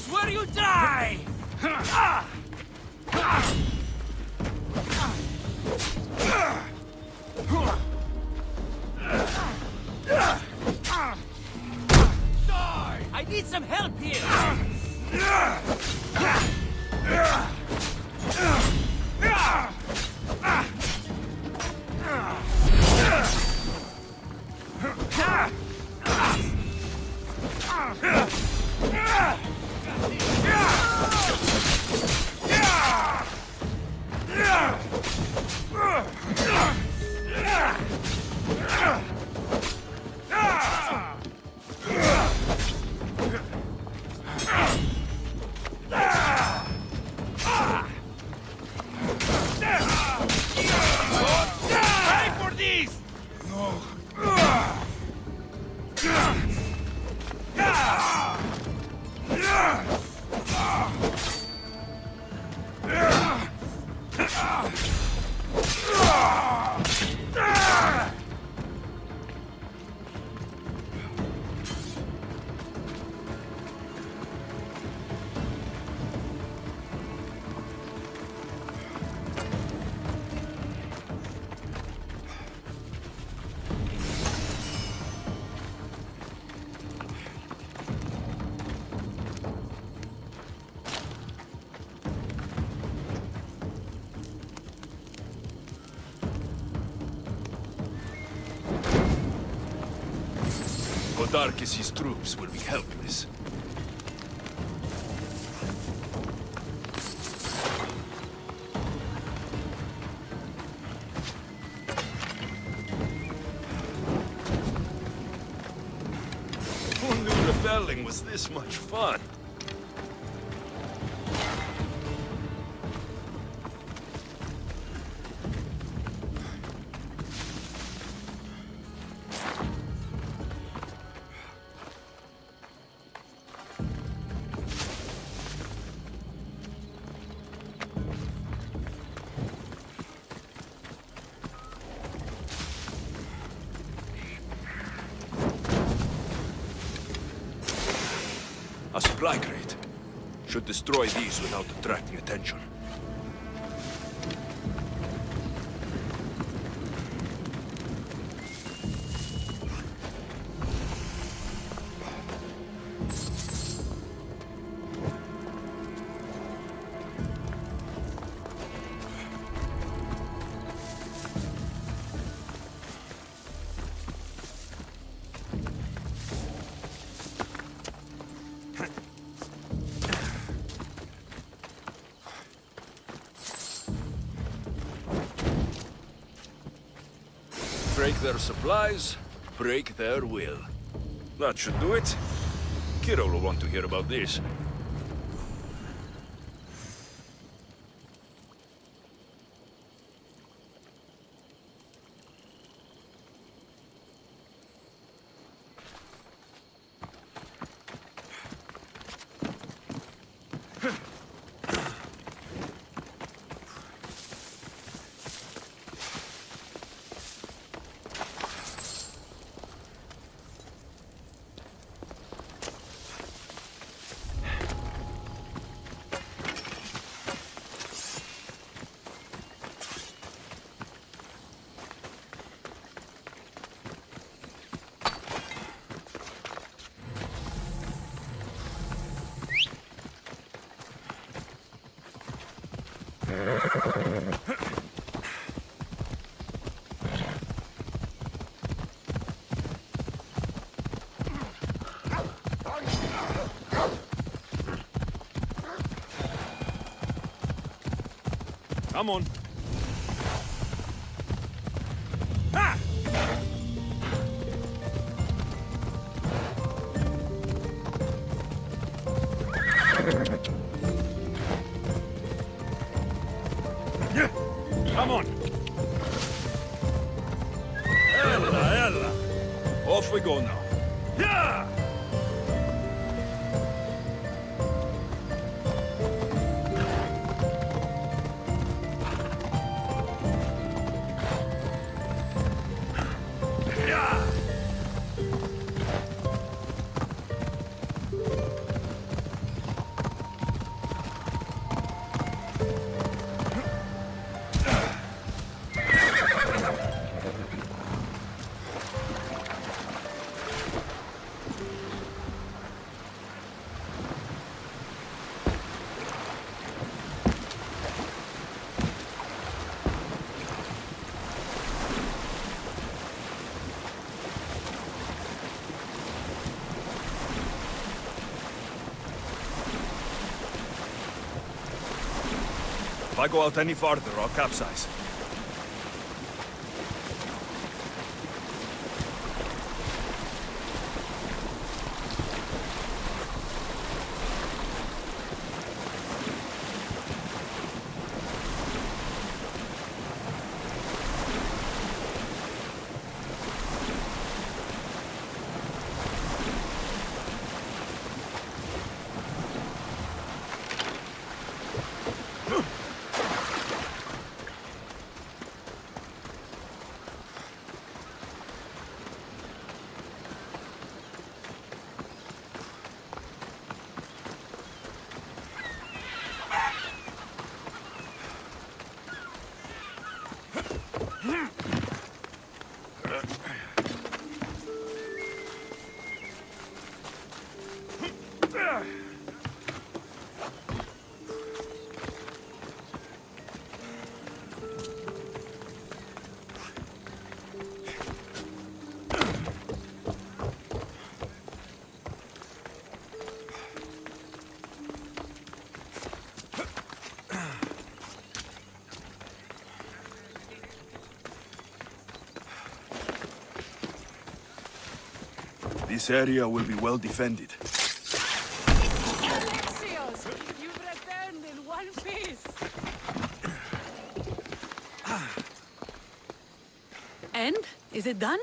is where you die! I need some help here! Dark's troops will be helpless. Who knew rebelling was this much fun? A supply crate. Should destroy these without attracting attention. Break their supplies, break their will. That should do it. Kiro will want to hear about this. Come on. Ha! Come on. Ella. Off we go now. Yeah! If I go out any farther, I'll capsize. This area will be well defended. Alexios, you've returned in one piece. And? Is it done?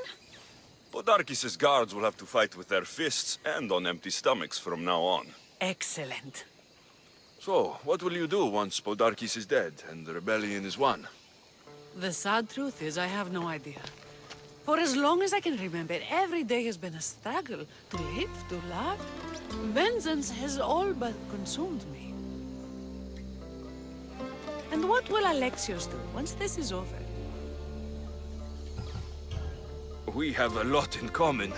Podarkis' guards will have to fight with their fists and on empty stomachs from now on. Excellent. So, what will you do once Podarkis is dead and the rebellion is won? The sad truth is I have no idea. For as long as I can remember, every day has been a struggle to live, to love. Vengeance has all but consumed me. And what will Alexios do once this is over? We have a lot in common.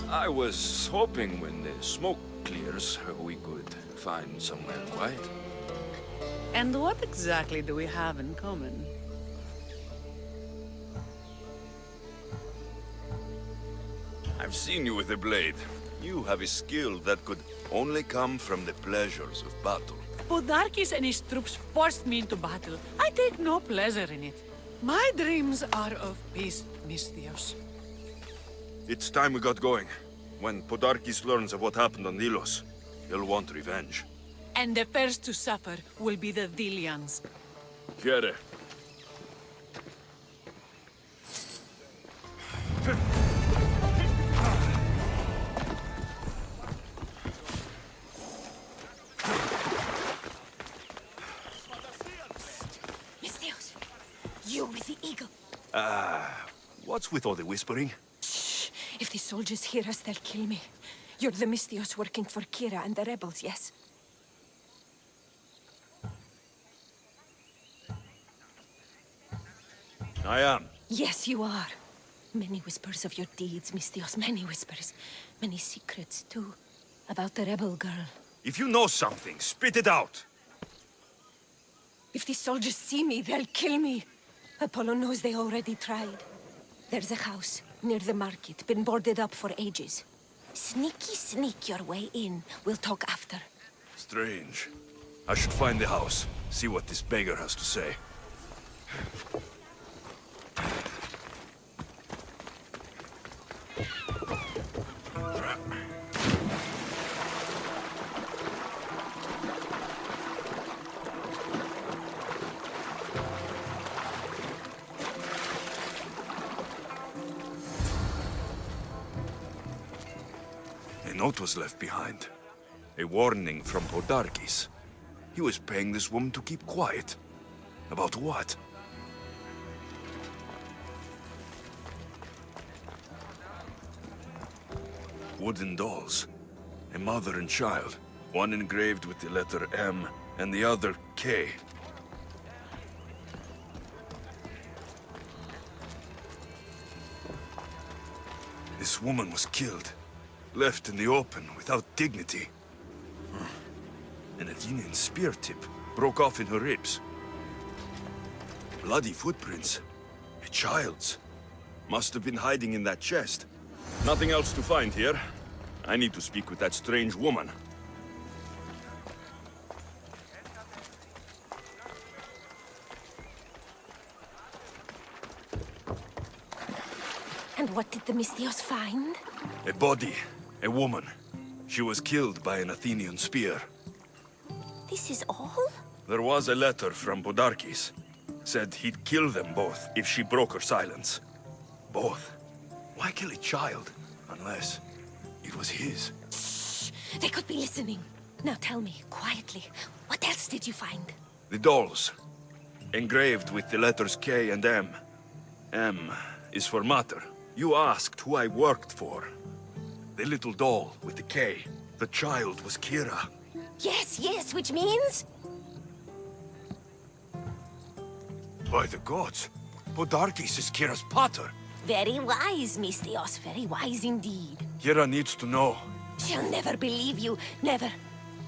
I was hoping when the smoke clears, we could find somewhere quiet. And what exactly do we have in common? I've seen you with a blade. You have a skill that could only come from the pleasures of battle. Podarkis and his troops forced me into battle. I take no pleasure in it. My dreams are of peace, Misthios. It's time we got going. When Podarkis learns of what happened on Delos, he'll want revenge. And the first to suffer will be the Dilians. Here. Misthios, you with the eagle. What's with all the whispering? Shh. If the soldiers hear us, they'll kill me. You're the Misthios working for Kira and the rebels, yes? I am. Yes, you are. Many whispers of your deeds, Misthios. Many whispers. Many secrets, too. About the rebel girl. If you know something, spit it out. If the soldiers see me, they'll kill me. Apollo knows they already tried. There's a house near the market, been boarded up for ages. Sneak your way in. We'll talk after. Strange. I should find the house, see what this beggar has to say. A note was left behind. A warning from Podarkis. He was paying this woman to keep quiet. About what? Wooden dolls. A mother and child. One engraved with the letter M and the other K. This woman was killed. Left in the open without dignity. An Athenian spear tip broke off in her ribs. Bloody footprints. A child's. Must have been hiding in that chest. Nothing else to find here. I need to speak with that strange woman. And what did the Mystios find? A body. A woman. She was killed by an Athenian spear. This is all? There was a letter from Podarkes. Said he'd kill them both if she broke her silence. Both. Why kill a child? Unless it was his. Shh! They could be listening. Now tell me, quietly, what else did you find? The dolls. Engraved with the letters K and M. M is for Mater. You asked who I worked for. The little doll with the K. The child was Kira. Yes, yes, which means? By the gods, Podarkes is Kira's pater. Very wise, Mystios, very wise indeed. Kira needs to know. She'll never believe you, never.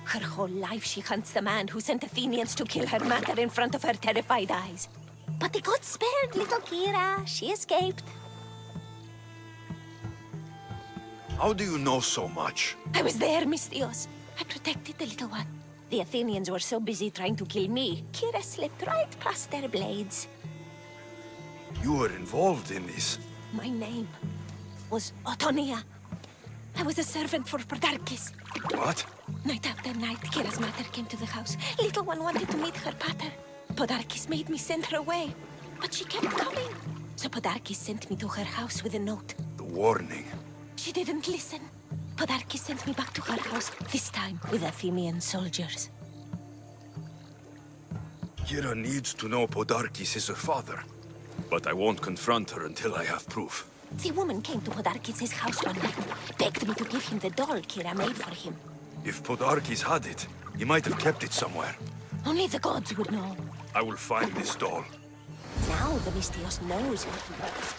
Her whole life she hunts the man who sent Athenians to kill her mater in front of her terrified eyes. But the gods spared little Kira. She escaped. How do you know so much? I was there, Mystios. I protected the little one. The Athenians were so busy trying to kill me, Kira slipped right past their blades. You were involved in this. My name was Otonia. I was a servant for Podarkes. What? Night after night, Kira's mater came to the house. Little one wanted to meet her pater. Podarkes made me send her away, but she kept coming. So Podarkes sent me to her house with a note. The warning. She didn't listen. Podarkes sent me back to her house, this time with Athenian soldiers. Kira needs to know Podarkes is her father. But I won't confront her until I have proof. The woman came to Podarkes' house one night, begged me to give him the doll Kira made for him. If Podarkes had it, he might have kept it somewhere. Only the gods would know. I will find this doll. Now the Mystios knows what he wants.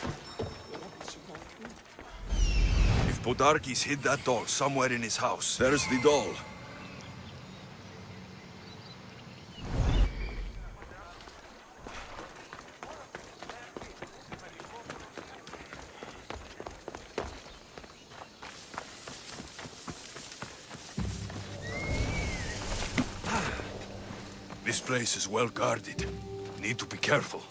If Podarkes hid that doll somewhere in his house, there's the doll. This place is well guarded. Need to be careful.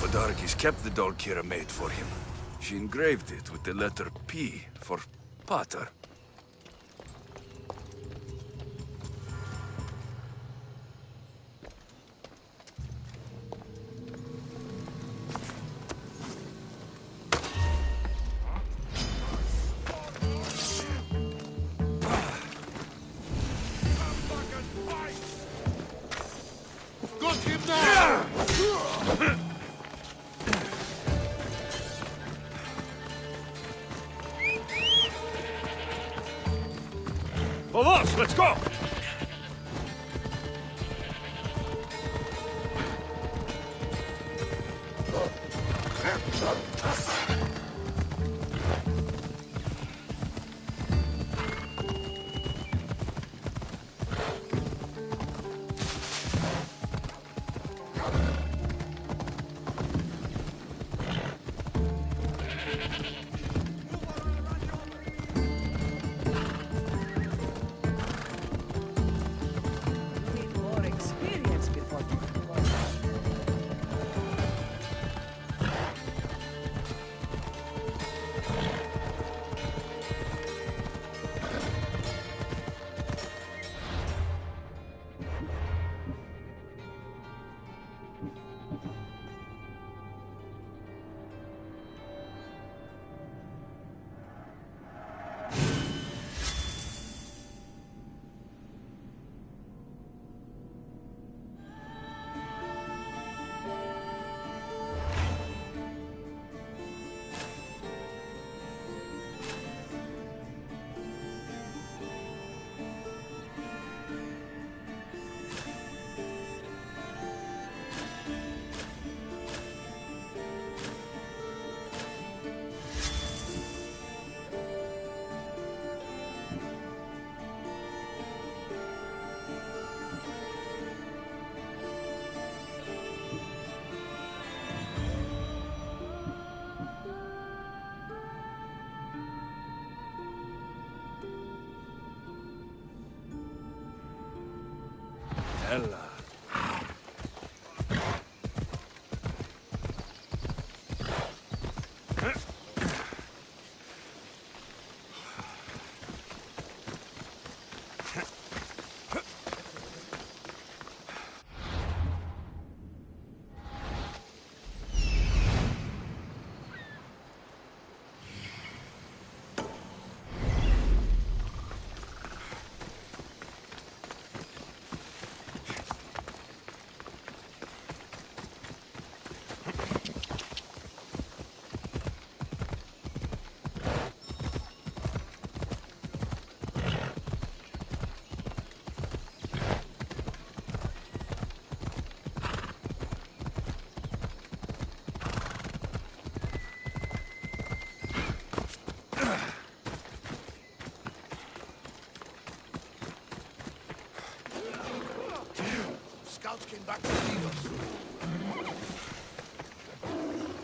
Podarkes kept the doll Kira made for him. She engraved it with the letter P for Pater. Got him now! Vamos, let's go!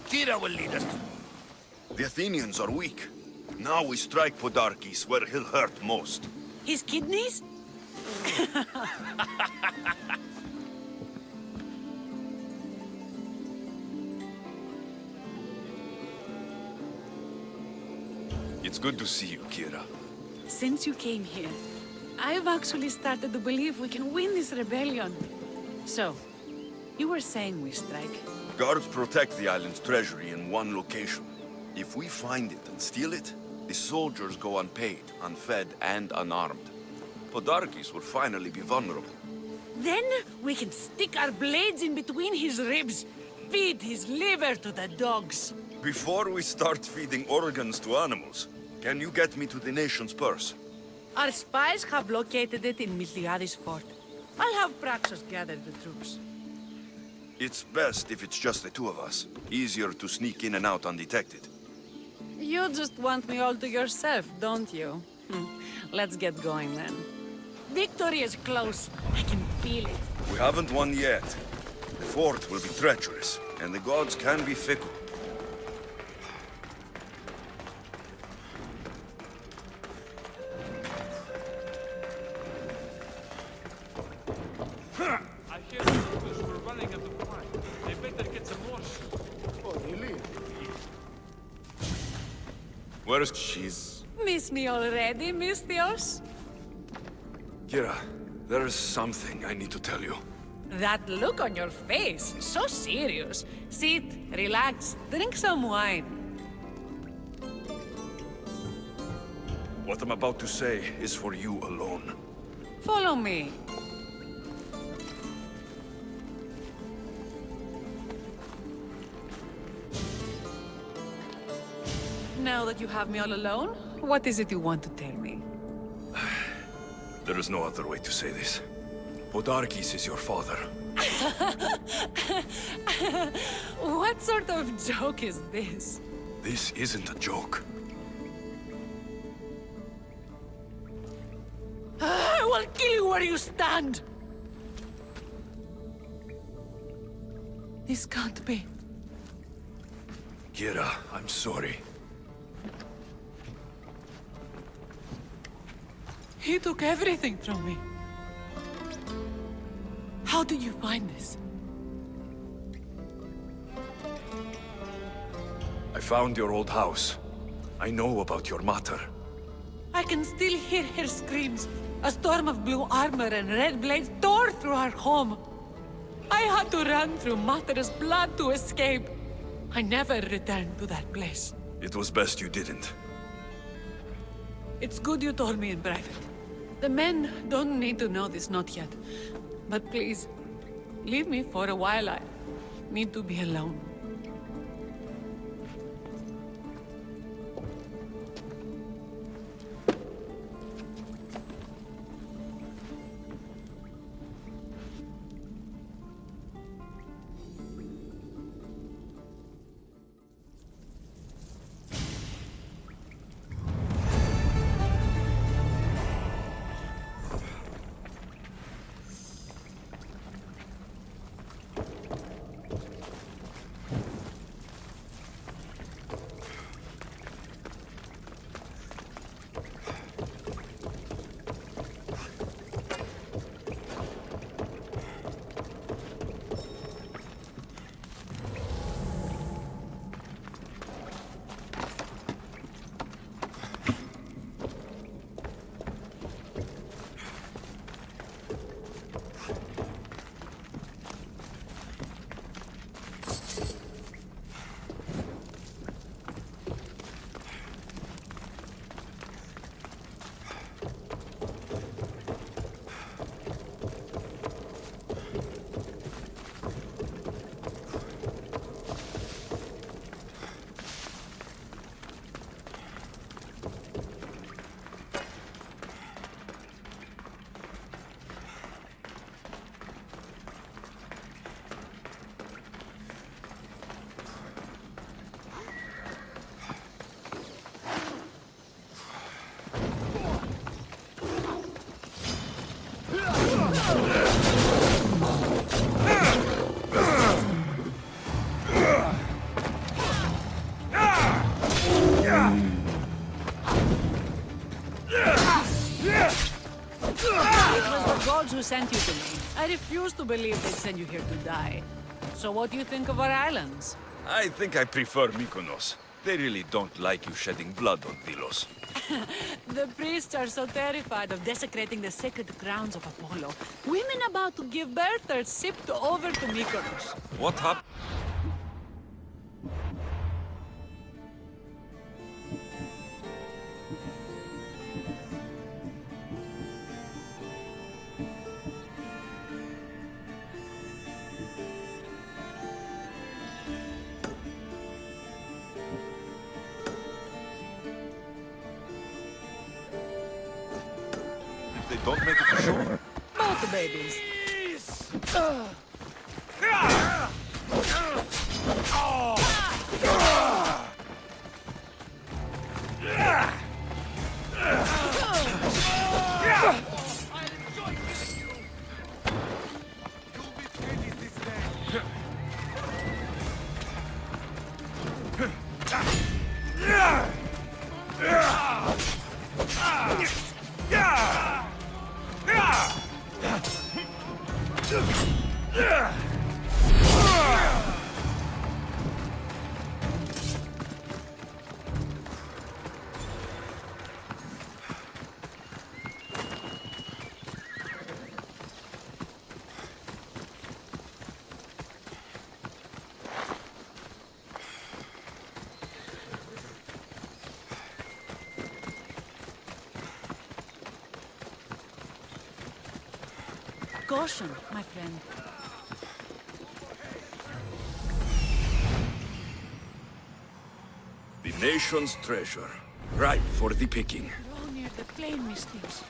Kira will lead us to. The Athenians are weak. Now we strike Podarkes where he'll hurt most. His kidneys? It's good to see you, Kira. Since you came here, I've actually started to believe we can win this rebellion. So, you were saying we strike? Guards protect the island's treasury in one location. If we find it and steal it, the soldiers go unpaid, unfed, and unarmed. Podarkes will finally be vulnerable. Then we can stick our blades in between his ribs, feed his liver to the dogs. Before we start feeding organs to animals, can you get me to the nation's purse? Our spies have located it in Miltiades fort. I'll have Praxos gather the troops. It's best if it's just the two of us. Easier to sneak in and out undetected. You just want me all to yourself, don't you? Let's get going then. Victory is close. I can feel it. We haven't won yet. The fort will be treacherous, and the gods can be fickle. I hear the Romans were running out of wine. They better get some more. Oh, really? Where's she's... Miss me already, Mystios? Kira, there is something I need to tell you. That look on your face, so serious. Sit, relax, drink some wine. What I'm about to say is for you alone. Follow me. Now that you have me all alone, what is it you want to tell me? There is no other way to say this. Podarkes is your father. What sort of joke is this? This isn't a joke. I will kill you where you stand! This can't be. Kira, I'm sorry. He took everything from me. How did you find this? I found your old house. I know about your mater. I can still hear her screams. A storm of blue armor and red blades tore through our home. I had to run through Mater's blood to escape. I never returned to that place. It was best you didn't. It's good you told me in private. The men don't need to know this, not yet. But please, leave me for a while. I need to be alone. sent you to me. I refuse to believe they'd send you here to die. So what do you think of our islands? I think I prefer Mykonos. They really don't like you shedding blood on Delos. The priests are so terrified of desecrating the sacred grounds of Apollo. Women about to give birth are shipped over to Mykonos. What happened? They don't make it to shore. Both the babies. Caution, my friend. The nation's treasure, ripe for the picking. Draw near the flame, Mystics.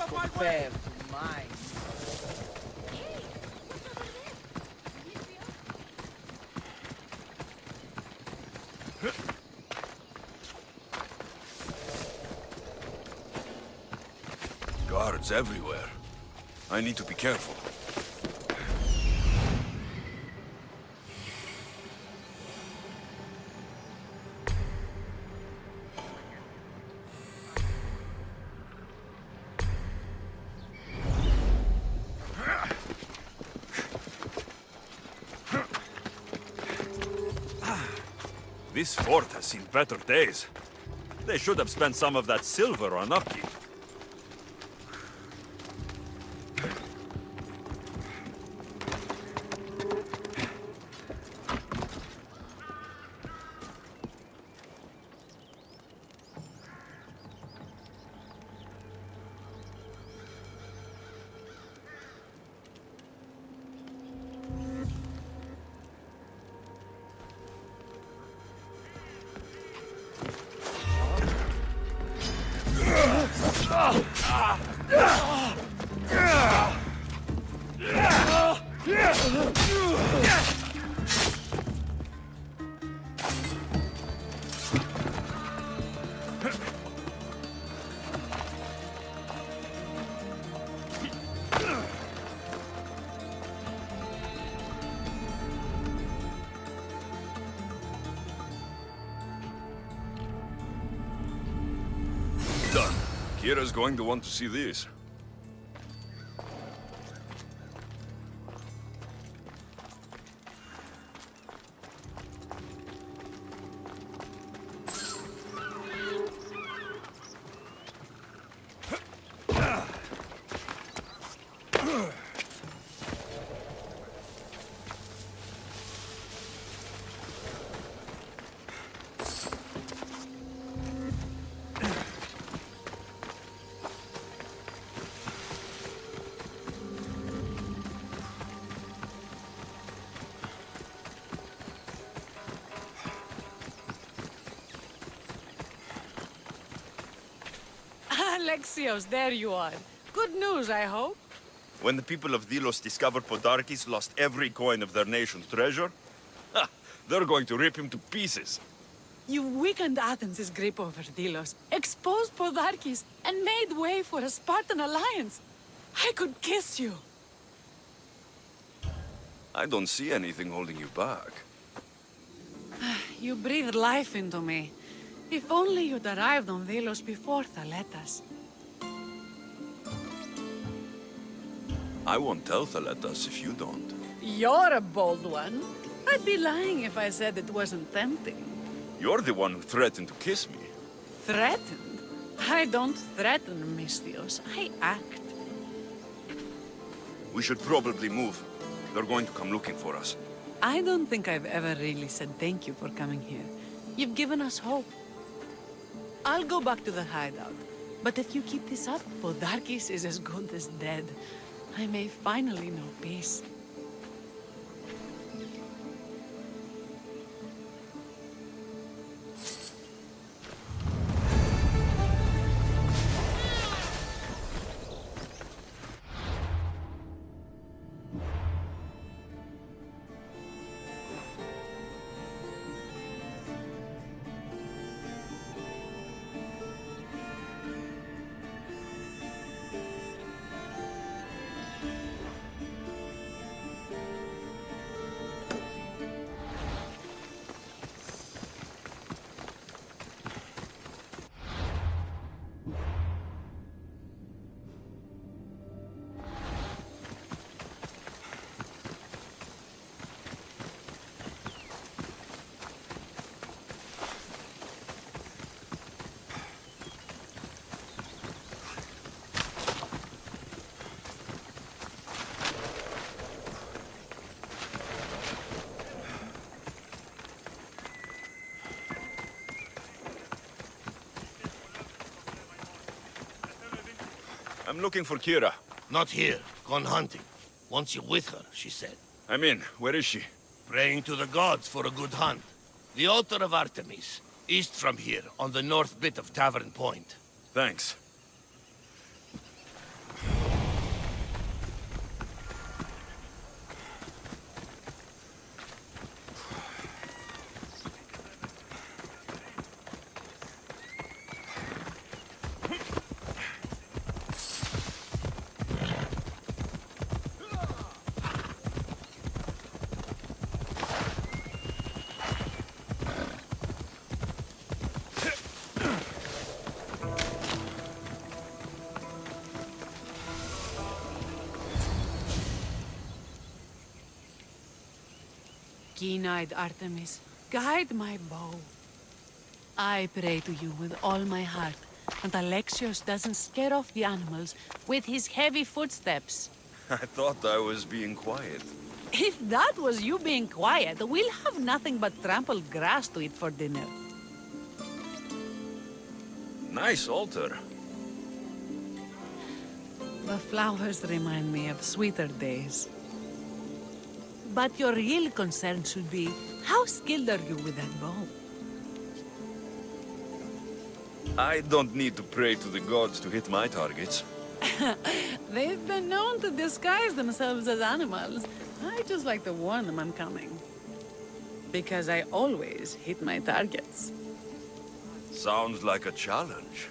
Compared to mine. Guards everywhere. I need to be careful. This fort has seen better days. They should have spent some of that silver on upkeep. Done. Kira's going to want to see this. Alexios, there you are. Good news, I hope. When the people of Delos discovered Podarkes lost every coin of their nation's treasure, ha, they're going to rip him to pieces. You weakened Athens' grip over Delos, exposed Podarkes, and made way for a Spartan alliance. I could kiss you. I don't see anything holding you back. You breathe life into me. If only you'd arrived on Velos before Thaletas. I won't tell Thaletas if you don't. You're a bold one. I'd be lying if I said it wasn't tempting. You're the one who threatened to kiss me. Threatened? I don't threaten, Misthios. I act. We should probably move. They're going to come looking for us. I don't think I've ever really said thank you for coming here. You've given us hope. I'll go back to the hideout. But if you keep this up, Podarkis is as good as dead. I may finally know peace. I'm looking for Kira. Not here. Gone hunting. Wants you with her, she said. I'm in. Where is she? Praying to the gods for a good hunt. The altar of Artemis. East from here, on the north bit of Tavern Point. Thanks. Keen-eyed Artemis, guide my bow. I pray to you with all my heart, and Alexios doesn't scare off the animals with his heavy footsteps. I thought I was being quiet. If that was you being quiet, we'll have nothing but trampled grass to eat for dinner. Nice altar. The flowers remind me of sweeter days. But your real concern should be, how skilled are you with that bow? I don't need to pray to the gods to hit my targets. They've been known to disguise themselves as animals. I just like to warn them I'm coming. Because I always hit my targets. Sounds like a challenge.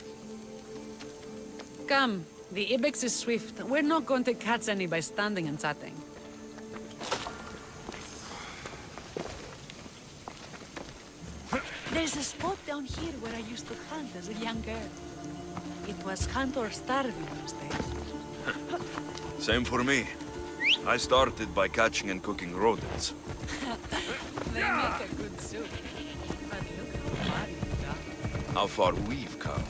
Come, the ibex is swift. We're not going to catch any by standing and chatting. There's a spot down here where I used to hunt as a young girl. It was hunt or starve in those days. Same for me. I started by catching and cooking rodents. They make a good soup. But look how far you've come. How far we've come.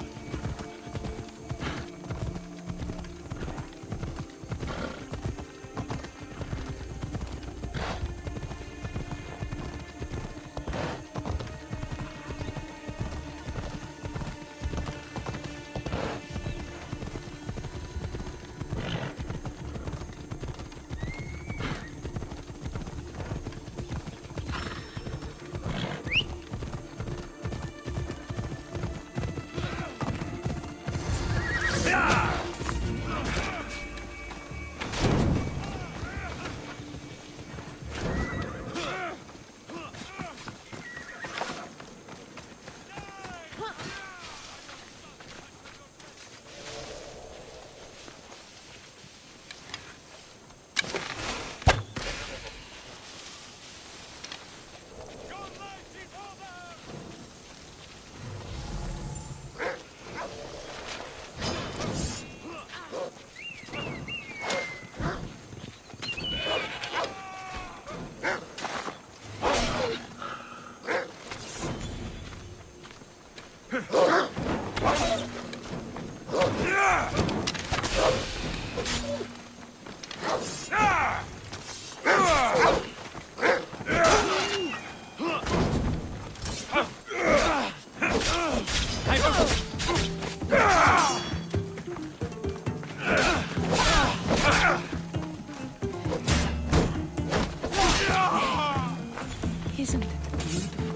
Isn't it beautiful?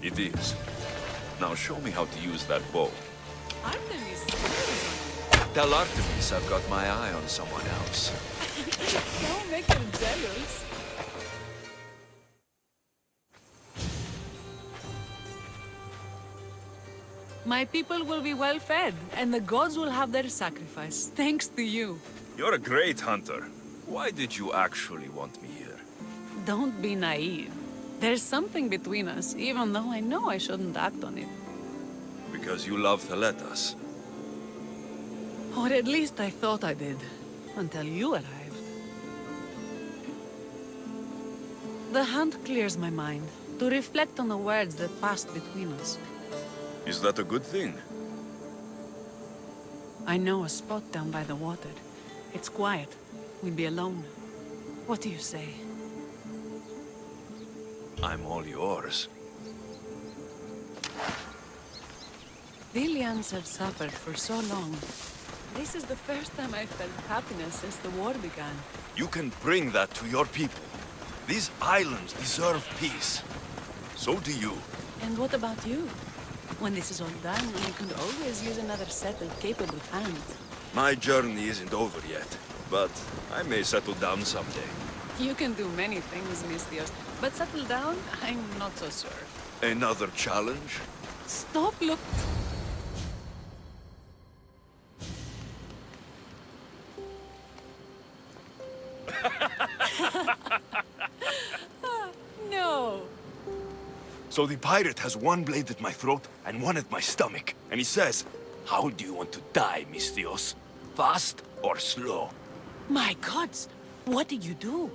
It is. Now show me how to use that bow. Artemis, Tell Artemis I've got my eye on someone else. don't make her jealous. My people will be well fed, and the gods will have their sacrifice, thanks to you. You're a great hunter. Why did you actually want me here? Don't be naive. There's something between us, even though I know I shouldn't act on it. Because you love Theletas. Or at least I thought I did, until you arrived. The hunt clears my mind, to reflect on the words that passed between us. Is that a good thing? I know a spot down by the water. It's quiet. We'd be alone. What do you say? I'm all yours. The Ilians have suffered for so long. This is the first time I've felt happiness since the war began. You can bring that to your people. These islands deserve peace. So do you. And what about you? When this is all done, you can always use another settled, capable hand. My journey isn't over yet, but I may settle down someday. You can do many things, Mistios, but settle down, I'm not so sure. Another challenge? Stop look... No. So the pirate has one blade at my throat and one at my stomach. And he says, how do you want to die, Mistios? Fast or slow? My gods, what did you do?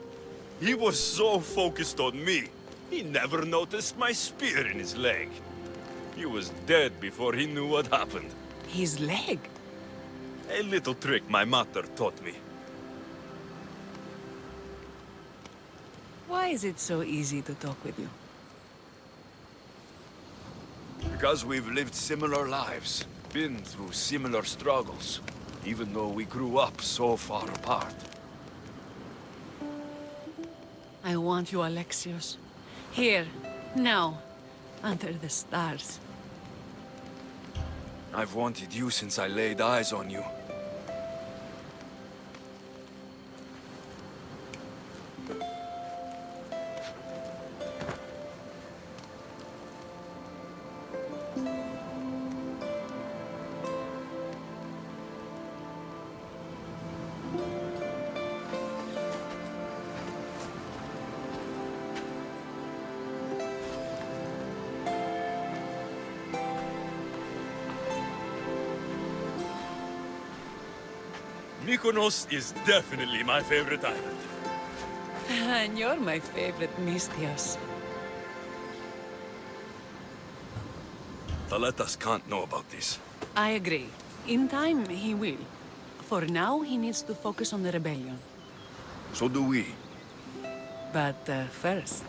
He was so focused on me, he never noticed my spear in his leg. He was dead before he knew what happened. His leg? A little trick my mother taught me. Why is it so easy to talk with you? Because we've lived similar lives, been through similar struggles, even though we grew up so far apart. I want you, Alexios. Here, now, under the stars. I've wanted you since I laid eyes on you. Mykonos is definitely my favorite island. And you're my favorite, Mistios. Theletas can't know about this. I agree. In time, he will. For now, he needs to focus on the rebellion. So do we. But first,